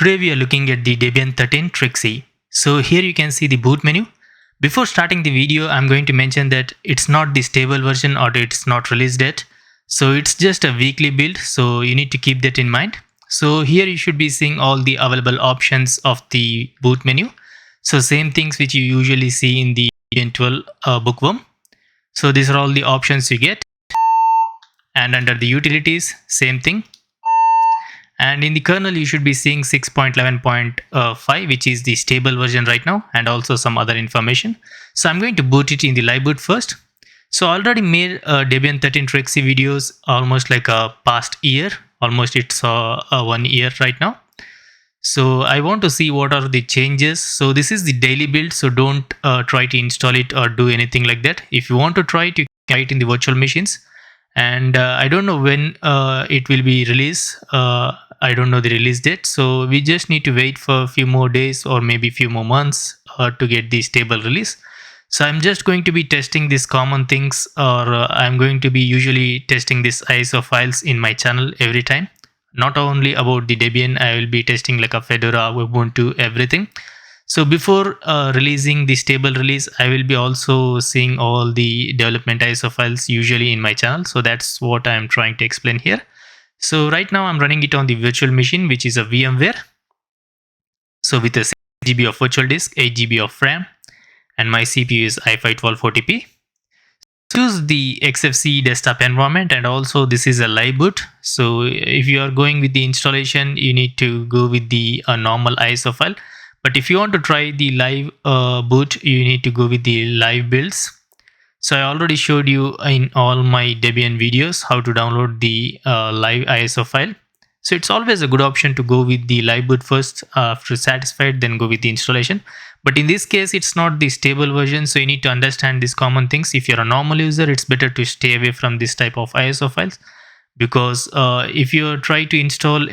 Today we are looking at the Debian 13 trixie. So here you can see the boot menu. Before starting the video, I'm going to mention that it's not the stable version or it's not released yet. So it's just a weekly build, so you need to keep that in mind. So here you should be seeing all the available options of the boot menu. So same things which you usually see in the Debian 12 bookworm. So these are all the options you get. And under the utilities, same thing. And in the kernel, you should be seeing 6.11.5, which is the stable version right now, and also some other information. So I'm going to boot it in the live boot first. So I already made Debian 13 trixie videos almost like a past year. Almost it's 1 year right now. So I want to see what are the changes. So this is the daily build, so don't try to install it or do anything like that. If you want to try it, you can try it in the virtual machines. And I don't know when it will be released. I don't know the release date, so we just need to wait for a few more days or maybe a few more months to get the stable release. So I'm just going to be testing these common things, or I'm going to be usually testing these ISO files in my channel every time. Not only about the Debian, I will be testing like a Fedora, Ubuntu, everything. So before releasing the stable release, I will be also seeing all the development ISO files usually in my channel. So that's what I'm trying to explain here. So right now I'm running it on the virtual machine, which is a VMware. So with a 6 GB of virtual disk, 8 GB of RAM, and my CPU is i5 1240p. Choose the XFCE desktop environment, and also this is a live boot. So if you are going with the installation, you need to go with the normal ISO file. But if you want to try the live boot, you need to go with the live builds. So I already showed you in all my Debian videos how to download the live ISO file. So it's always a good option to go with the live boot first. After satisfied, then go with the installation. But in this case, it's not the stable version, so you need to understand these common things. If you're a normal user, it's better to stay away from this type of ISO files, because if you try to install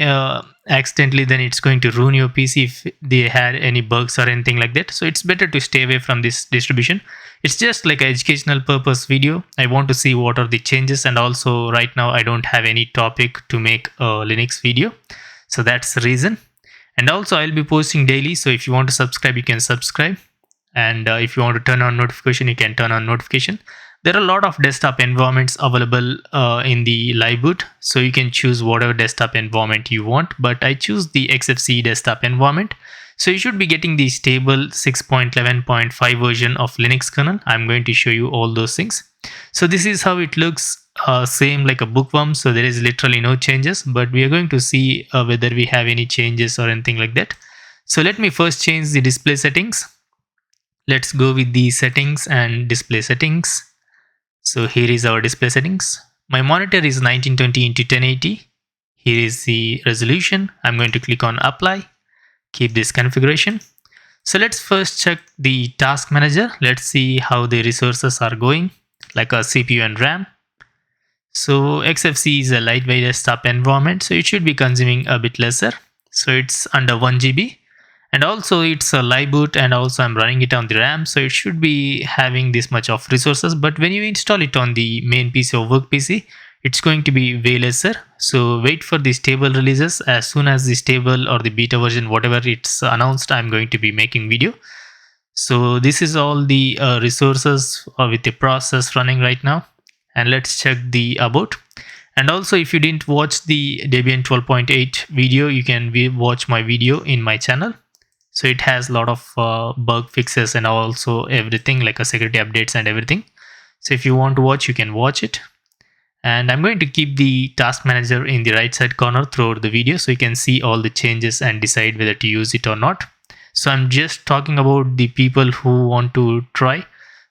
accidentally, then it's going to ruin your PC if they had any bugs or anything like that. So it's better to stay away from this distribution. It's just like an educational purpose video. I want to see what are the changes, and also right now I don't have any topic to make a Linux video, so that's the reason. And also I'll be posting daily, so if you want to subscribe, you can subscribe, and if you want to turn on notification, you can turn on notification. There are a lot of desktop environments available in the live boot, so you can choose whatever desktop environment you want, but I choose the XFCE desktop environment. So you should be getting the stable 6.11.5 version of Linux kernel. I'm going to show you all those things. So this is how it looks, same like a bookworm, so there is literally no changes, but we are going to see whether we have any changes or anything like that. So let me first change the display settings. Let's go with the settings and display settings. So here is our display settings. My monitor is 1920 x 1080. Here is the resolution. I'm going to click on apply. Keep this configuration. So let's first check the task manager. Let's see how the resources are going, like a CPU and RAM. So XFCE is a lightweight desktop environment, so it should be consuming a bit lesser. So it's under 1 GB. And also it's a live boot, and also I'm running it on the RAM, so it should be having this much of resources. But when you install it on the main PC or work PC, it's going to be way lesser. So wait for the stable releases. As soon as the stable or the beta version, whatever it's announced, I'm going to be making video. So this is all the resources with the process running right now. And let's check the about. And also, if you didn't watch the Debian 12.8 video, you can watch my video in my channel. So it has a lot of bug fixes and also everything, like a security updates and everything. So if you want to watch, you can watch it. And I'm going to keep the task manager in the right side corner throughout the video, so you can see all the changes and decide whether to use it or not. So I'm just talking about the people who want to try.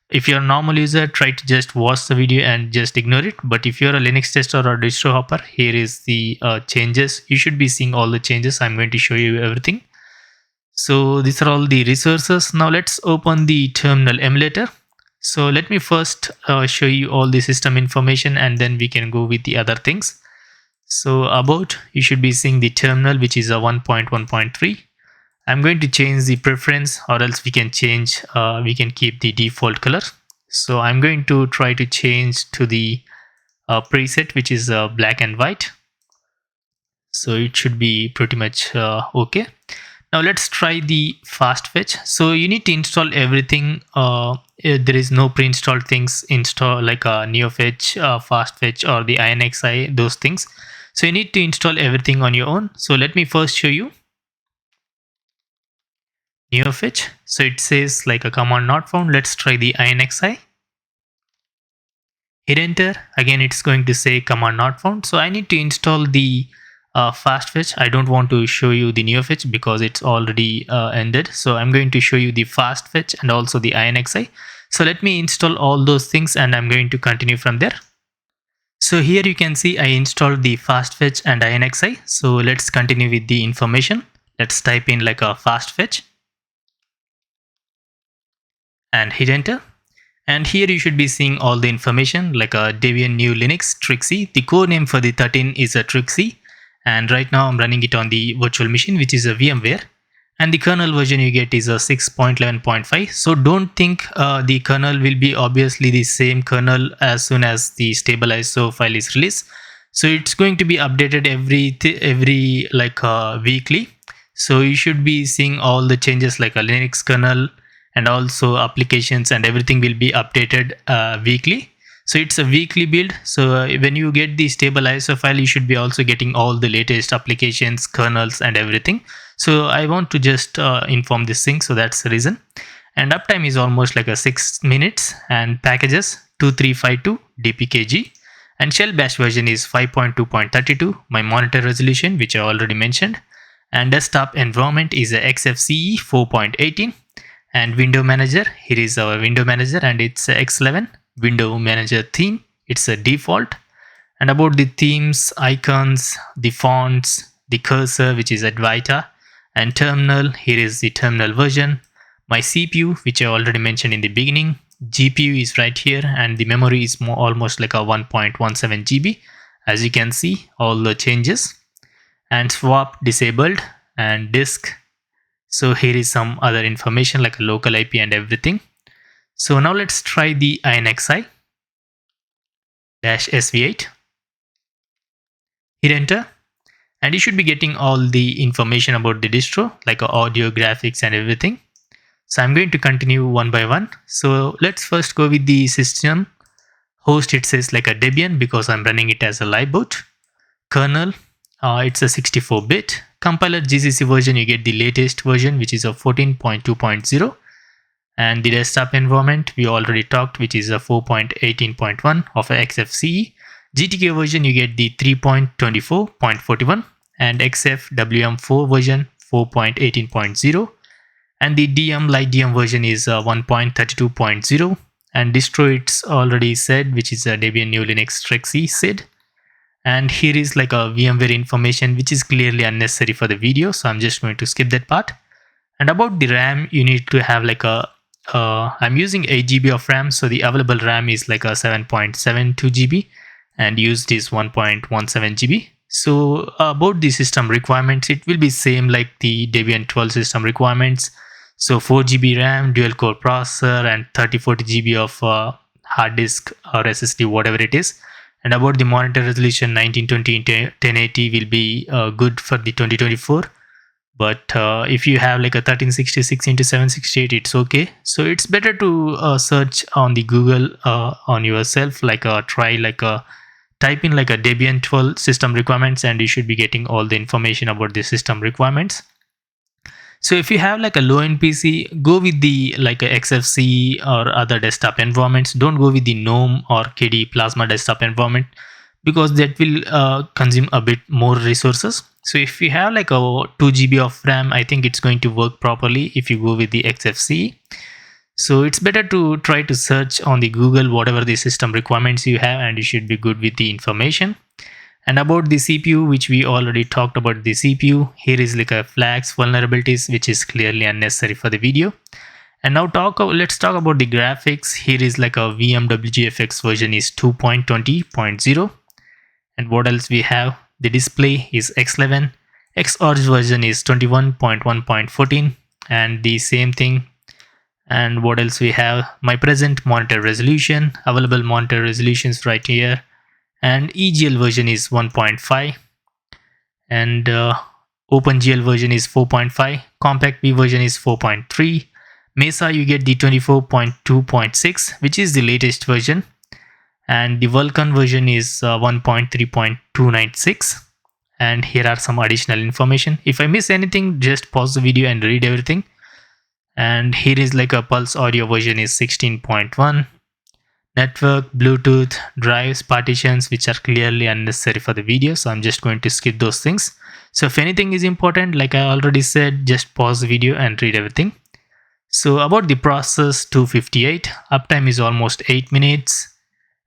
If you're a normal user, try to just watch the video and just ignore it. But if you're a Linux tester or distro hopper, here is the changes. You should be seeing all the changes. I'm going to show you everything. So these are all the resources. Now let's open the terminal emulator. So let me first show you all the system information, and then we can go with the other things. So about, you should be seeing the terminal, which is a 1.1.3. I'm going to change the preference, or else we can change, we can keep the default color. So I'm going to try to change to the preset, which is black and white. So it should be pretty much okay. Now let's try the fast fetch. So you need to install everything. There is no pre-installed things install like a NeoFetch, fast fetch, or the Inxi, those things. So you need to install everything on your own. So let me first show you NeoFetch. So it says like a command not found. Let's try the Inxi. Hit enter. Again, it's going to say command not found. So I need to install the fast fetch. I don't want to show you the NeoFetch because it's already ended. So I'm going to show you the fast fetch and also the Inxi. So let me install all those things and I'm going to continue from there. So here you can see I installed the fast fetch and Inxi. So let's continue with the information. Let's type in like a fast fetch and hit enter. And here you should be seeing all the information like a Debian new Linux trixie. The core name for the 13 is a trixie. And right now I'm running it on the virtual machine, which is a VMware. And the kernel version you get is a 6.11.5. So don't think the kernel will be obviously the same kernel as soon as the stable ISO file is released. So it's going to be updated every weekly. So you should be seeing all the changes like a Linux kernel and also applications and everything will be updated weekly. So it's a weekly build. So when you get the stable ISO file, you should be also getting all the latest applications, kernels and everything. So I want to just inform this thing. So that's the reason. And uptime is almost like a 6 minutes and packages 2352 dpkg. And shell bash version is 5.2.32. My monitor resolution, which I already mentioned. And desktop environment is a XFCE 4.18. And window manager, here is our window manager and it's X11. Window manager theme, it's a default. And about the themes, icons, the fonts, the cursor, which is Advaita, and terminal, here is the terminal version. My CPU, which I already mentioned in the beginning. GPU is right here and the memory is almost like a 1.17 GB. As you can see, all the changes. And swap disabled and disk. So here is some other information like a local IP and everything. So now let's try the Inxi -sv8. Hit enter. And you should be getting all the information about the distro like audio, graphics and everything. So I'm going to continue one by one. So let's first go with the system host. It says like a Debian because I'm running it as a live boot. Kernel, it's a 64-bit. Compiler GCC version, you get the latest version which is a 14.2.0. And the desktop environment we already talked, which is a 4.18.1 of a XFCE. GTK version you get the 3.24.41 and XFWM4 version 4.18.0. And the DM Light DM version is 1.32.0. And distro it's already said, which is a Debian new Linux trixie SID. And here is like a VMware information which is clearly unnecessary for the video, so I'm just going to skip that part. And about the RAM, you need to have like a I'm using 8 GB of RAM, so the available RAM is like a 7.72 GB and used is 1.17 GB. So about the system requirements, it will be same like the Debian 12 system requirements. So 4 GB RAM, dual core processor and 30-40 GB of hard disk or SSD, whatever it is. And about the monitor resolution, 1920 1080 will be good for the 2024. But if you have like a 1366 into 768, it's okay. So it's better to search on the Google on yourself, like try like a type in like a Debian 12 system requirements and you should be getting all the information about the system requirements. So if you have like a low-end PC, go with the like a XFCE or other desktop environments. Don't go with the GNOME or KDE Plasma desktop environment because that will consume a bit more resources. So if you have like a 2 GB of RAM, I think it's going to work properly if you go with the XFCE. So it's better to try to search on the Google whatever the system requirements you have and you should be good with the information. And about the CPU, which we already talked about the CPU, here is like a flags vulnerabilities, which is clearly unnecessary for the video. And now let's talk about the graphics. Here is like a VMWGFX version is 2.20.0. And what else we have? The display is X11. XORG version is 21.1.14 and the same thing. And what else we have? My present monitor resolution, available monitor resolutions right here. And EGL version is 1.5. and OpenGL version is 4.5, Compact V version is 4.3, Mesa you get the 24.2.6, which is the latest version, and the Vulkan version is 1.3.296. And here are some additional information. If I miss anything, just pause the video and read everything. And here is like a Pulse audio version is 16.1. Network, Bluetooth, drives, partitions, which are clearly unnecessary for the video, so I'm just going to skip those things. So if anything is important, like I already said, just pause the video and read everything. So about the process 258, uptime is almost 8 minutes,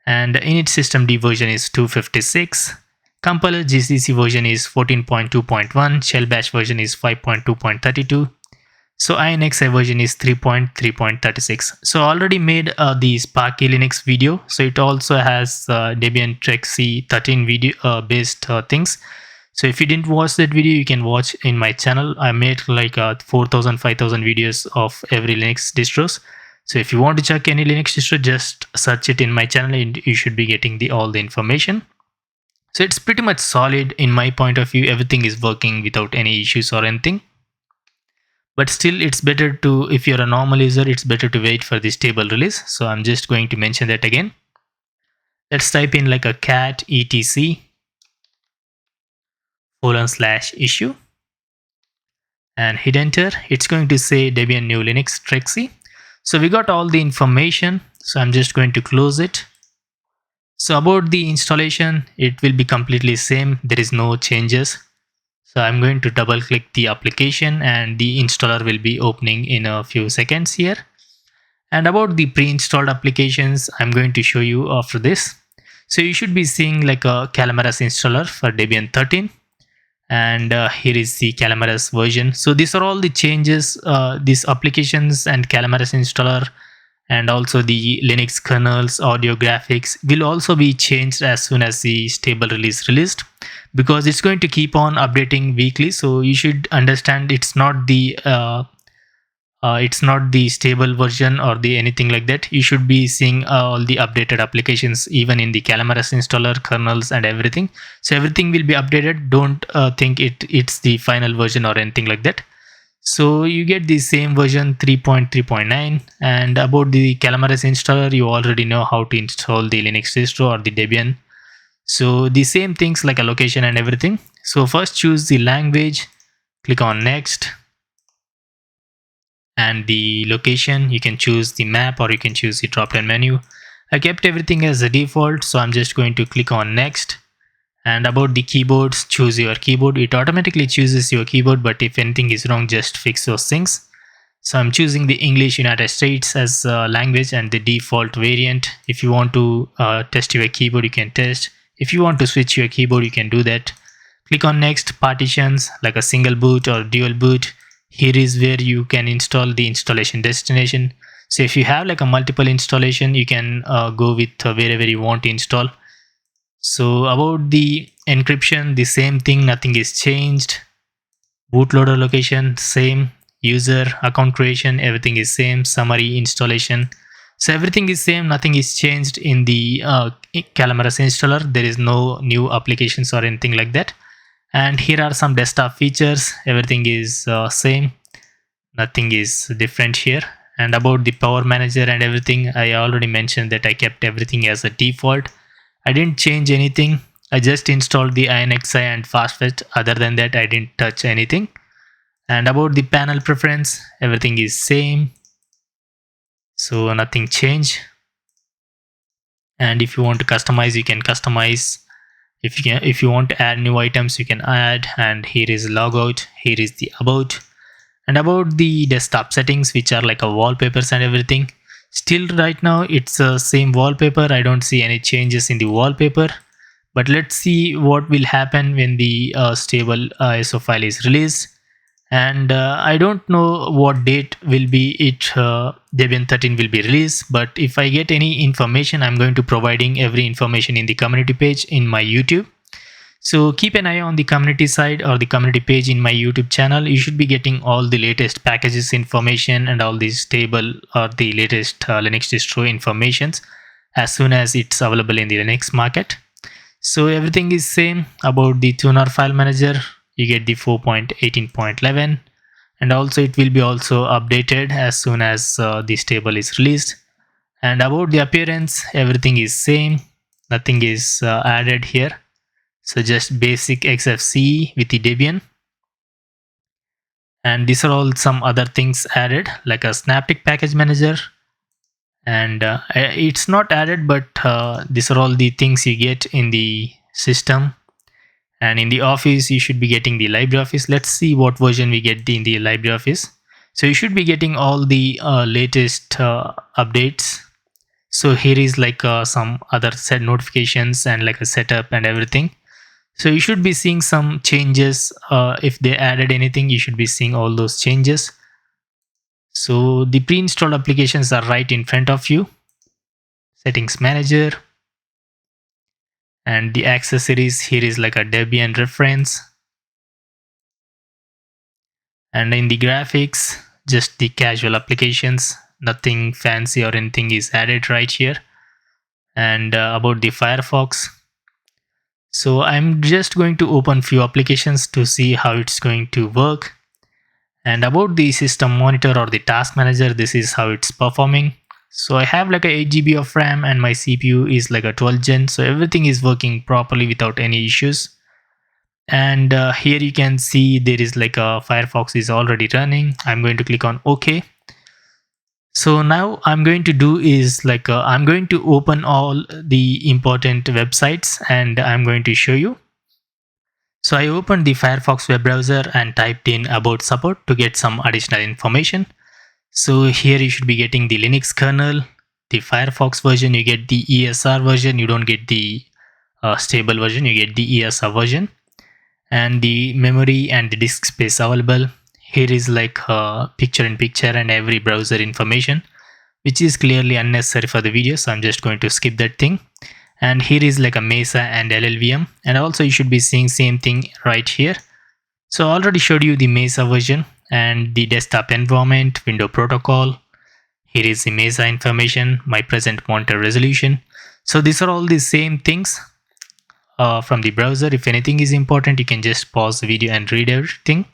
and init systemd version is 256. Compiler GCC version is 14.2.1, shell bash version is 5.2.32. So Inxi version is 3.3.36. So I already made the Sparky Linux video. So it also has Debian trixie 13 video based things. So if you didn't watch that video, you can watch in my channel. I made like 4,000, 5,000 videos of every Linux distros. So if you want to check any Linux distro, just search it in my channel and you should be getting all the information. So it's pretty much solid in my point of view. Everything is working without any issues or anything. But still, it's better to, if you're a normal user, it's better to wait for the stable release. So I'm just going to mention that again. Let's type in like a cat etc /issue and hit enter. It's going to say Debian new Linux trixie. So we got all the information. So I'm just going to close it. So about the installation, it will be completely same. There is no changes. So I'm going to double click the application and the installer will be opening in a few seconds here. And about the pre-installed applications, I'm going to show you after this. So you should be seeing like a Calamares installer for Debian 13. And here is the Calamares version. So these are all the changes, these applications and Calamares installer and also the Linux kernels, audio graphics will also be changed as soon as the stable release released, because it's going to keep on updating weekly. So you should understand it's not the stable version or the anything like that. You should be seeing all the updated applications even in the Calamares installer, kernels and everything. So everything will be updated. Don't think it's the final version or anything like that. So you get the same version 3.3.9. and about the Calamares installer, you already know how to install the Linux distro or the Debian. So the same things like a location and everything. So first choose the language, click on next, and the location you can choose the map or you can choose the drop down menu. I kept everything as a default, so I'm just going to click on next. And about the keyboards, choose your keyboard. It automatically chooses your keyboard, but if anything is wrong, just fix those things. So I'm choosing the English United States as language and the default variant. If you want to test your keyboard, you can test. If you want to switch your keyboard, you can do that. Click on next. Partitions like a single boot or dual boot. Here is where you can install the installation destination. So if you have like a multiple installation, you can go with wherever you want to install. So about the encryption, the same thing, nothing is changed. Bootloader location, same. User, account creation, everything is same. Summary, installation. So everything is same, nothing is changed in the Calamares installer. There is no new applications or anything like that. And here are some desktop features. Everything is same. Nothing is different here. And about the power manager and everything, I already mentioned that I kept everything as a default. I didn't change anything. I just installed the Inxi and fastfetch. Other than that, I didn't touch anything. And about the panel preference, everything is same. So nothing changed. And if you want to customize, you can customize. If you want to add new items, you can add. And here is logout. Here is the about. And about the desktop settings, which are like a wallpapers and everything. Still right now it's the same wallpaper. I don't see any changes in the wallpaper, but let's see what will happen when the stable ISO file is released. And I don't know what date will be Debian 13 will be released, but if I get any information, I'm going to providing every information in the community page in my YouTube. So keep an eye on the community side or the community page in my YouTube channel. You should be getting all the latest packages information and all the stable or the latest Linux distro informations as soon as it's available in the Linux market. So everything is same. About the tuner file manager, you get the 4.18.11, and also it will be also updated as soon as this table is released. And about the appearance, everything is same, nothing is added here. So just basic XFCE with the Debian. And these are all some other things added, like a synaptic package manager. And it's not added, but these are all the things you get in the system. And in the office, you should be getting the LibreOffice. Let's see what version we get in the LibreOffice. So you should be getting all the latest updates. So here is like some other set notifications and like a setup and everything. So you should be seeing some changes. If they added anything, you should be seeing all those changes. So the pre-installed applications are right in front of you. Settings manager. And the accessories, here is like a Debian reference. And in the graphics, just the casual applications, nothing fancy or anything is added right here. And about the Firefox, so I'm just going to open few applications to see how it's going to work. And about the system monitor or the task manager, this is how it's performing. So I have like a 8 GB of RAM and my CPU is like a 12 gen, so everything is working properly without any issues. And here you can see there is like a Firefox is already running. I'm going to click on OK. So now I'm going to do is like I'm going to open all the important websites and I'm going to show you. So I opened the Firefox web browser and typed in about support to get some additional information. So here you should be getting the Linux kernel, the Firefox version, you get the ESR version, you don't get the stable version, you get the ESR version. And the memory and the disk space available. Here is like picture in picture and every browser information, which is clearly unnecessary for the video, so I'm just going to skip that thing. And here is like a Mesa and LLVM, and also you should be seeing same thing right here. So I already showed you the Mesa version and the desktop environment, window protocol. Here is the Mesa information, my present monitor resolution. So these are all the same things from the browser. If anything is important, you can just pause the video and read everything.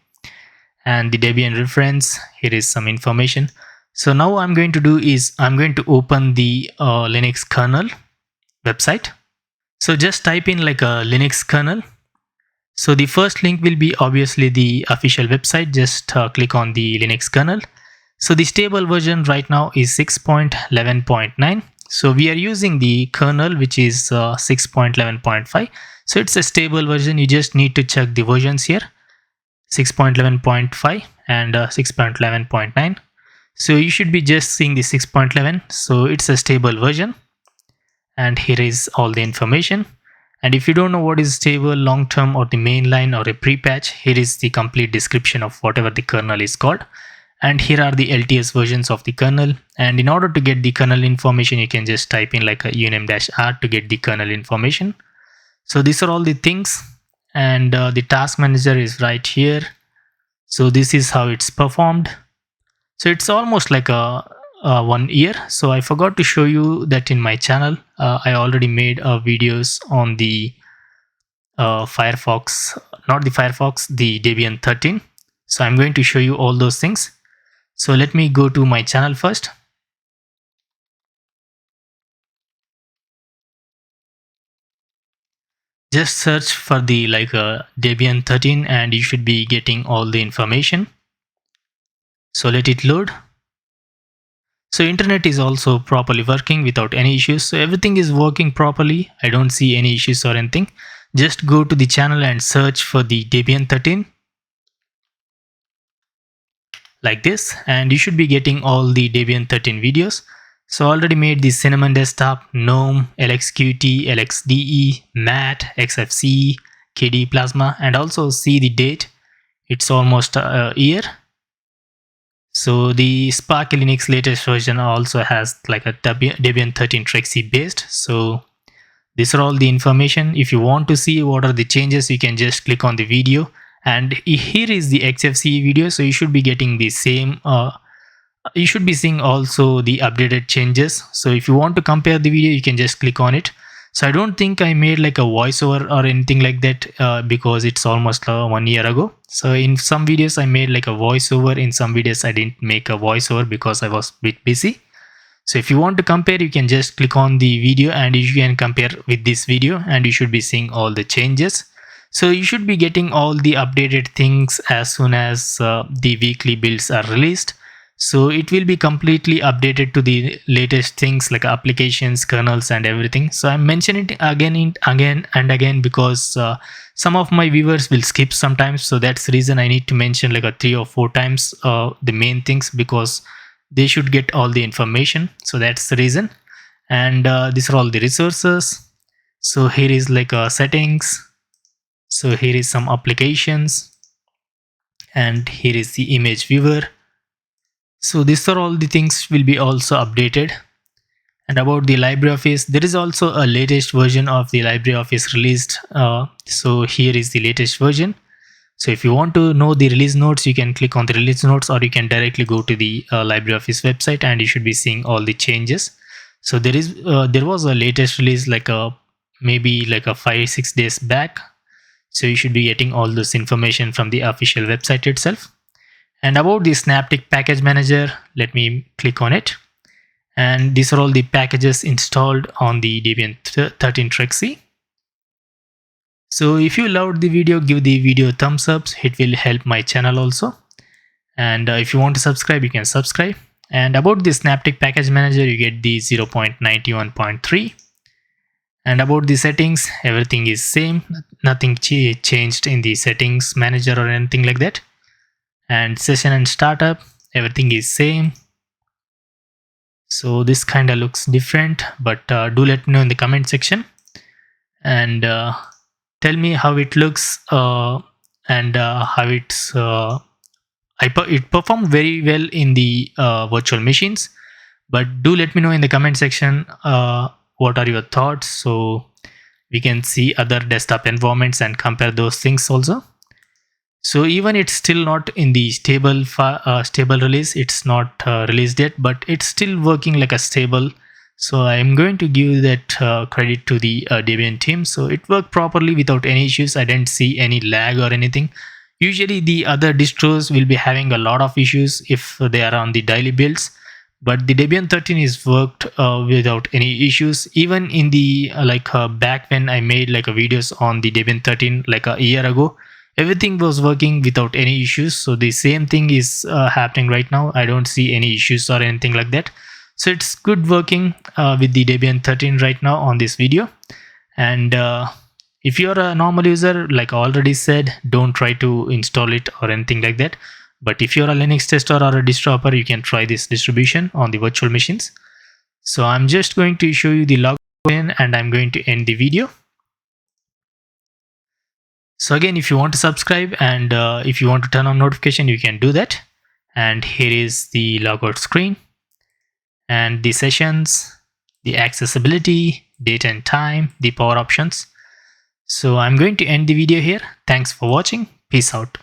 And the Debian reference, here is some information. So now what I'm going to do is I'm going to open the Linux kernel website. So just type in like a Linux kernel. So the first link will be obviously the official website. Just click on the Linux kernel. So the stable version right now is 6.11.9. So we are using the kernel, which is 6.11.5. So it's a stable version. You just need to check the versions here, 6.11.5 and 6.11.9. So you should be just seeing the 6.11. So it's a stable version. And here is all the information. And if you don't know what is stable, long-term, or the mainline, or a pre-patch, here is the complete description of whatever the kernel is called. And here are the LTS versions of the kernel. And in order to get the kernel information, you can just type in like a uname-r to get the kernel information. So these are all the things. And the task manager is right here. So this is how it's performed. So it's almost like a 1 year. So I forgot to show you that in my channel. I already made videos on the Firefox, not the Firefox, the Debian 13. So I'm going to show you all those things. So let me go to my channel first. Just search for the Debian 13 and you should be getting all the information. So let it load. So internet is also properly working without any issues. So everything is working properly. I don't see any issues or anything. Just go to the channel and search for the Debian 13. Like this, and you should be getting all the Debian 13 videos. So I already made the Cinnamon Desktop, GNOME, LXQT, LXDE, MAT, XFCE, KDE Plasma, and also see the date. It's almost a year. So the Sparky Linux latest version also has like a Debian 13 trixie based. So these are all the information. If you want to see what are the changes, you can just click on the video. And here is the XFCE video. So you should be getting the same. You should be seeing also the updated changes. So if you want to compare the video, you can just click on it. So I don't think I made like a voiceover or anything like that because it's almost 1 year ago. So in some videos I made like a voiceover, in some videos I didn't make a voiceover because I was a bit busy. So if you want to compare, you can just click on the video and you can compare with this video and you should be seeing all the changes. So you should be getting all the updated things as soon as the weekly builds are released. So it will be completely updated to the latest things like applications, kernels and everything. So I'm mentioning it again and again because some of my viewers will skip sometimes. So that's the reason I need to mention like a 3 or 4 times the main things, because they should get all the information. So that's the reason. And these are all the resources. So here is like settings. So here is some applications and here is the image viewer. So these are all the things will be also updated. And about the LibreOffice, there is also a latest version of the LibreOffice released. So here is the latest version. So if you want to know the release notes, you can click on the release notes, or you can directly go to the LibreOffice website and you should be seeing all the changes. So there was a latest release like maybe like a 5-6 days back. So you should be getting all this information from the official website itself. And about the Synaptic Package Manager, let me click on it. And these are all the packages installed on the Debian 13 Trixie. So if you loved the video, give the video a thumbs up. It will help my channel also. And if you want to subscribe, you can subscribe. And about the Synaptic Package Manager, you get the 0.91.3. And about the settings, everything is same. Nothing changed in the settings manager or anything like that. And session and startup, everything is same. So this kind of looks different, but do let me know in the comment section. And tell me how it looks and how it's it performed very well in the virtual machines, but do let me know in the comment section what are your thoughts, so we can see other desktop environments and compare those things also. So even it's still not in the stable release, it's not released yet, but it's still working like a stable. So I'm going to give that credit to the Debian team. So it worked properly without any issues. I didn't see any lag or anything. Usually the other distros will be having a lot of issues if they are on the daily builds, but the Debian 13 is worked without any issues. Even in the back when I made like a videos on the Debian 13 like a year ago, everything was working without any issues. So the same thing is happening right now. I don't see any issues or anything like that. So it's good working with the Debian 13 right now on this video. And if you're a normal user, like I already said, don't try to install it or anything like that. But if you're a Linux tester or a distro hopper, you can try this distribution on the virtual machines. So I'm just going to show you the login and I'm going to end the video. So again, if you want to subscribe and if you want to turn on notification, you can do that. And here is the logout screen and the sessions, the accessibility, date and time, the power options. So I'm going to end the video here. Thanks for watching. Peace out.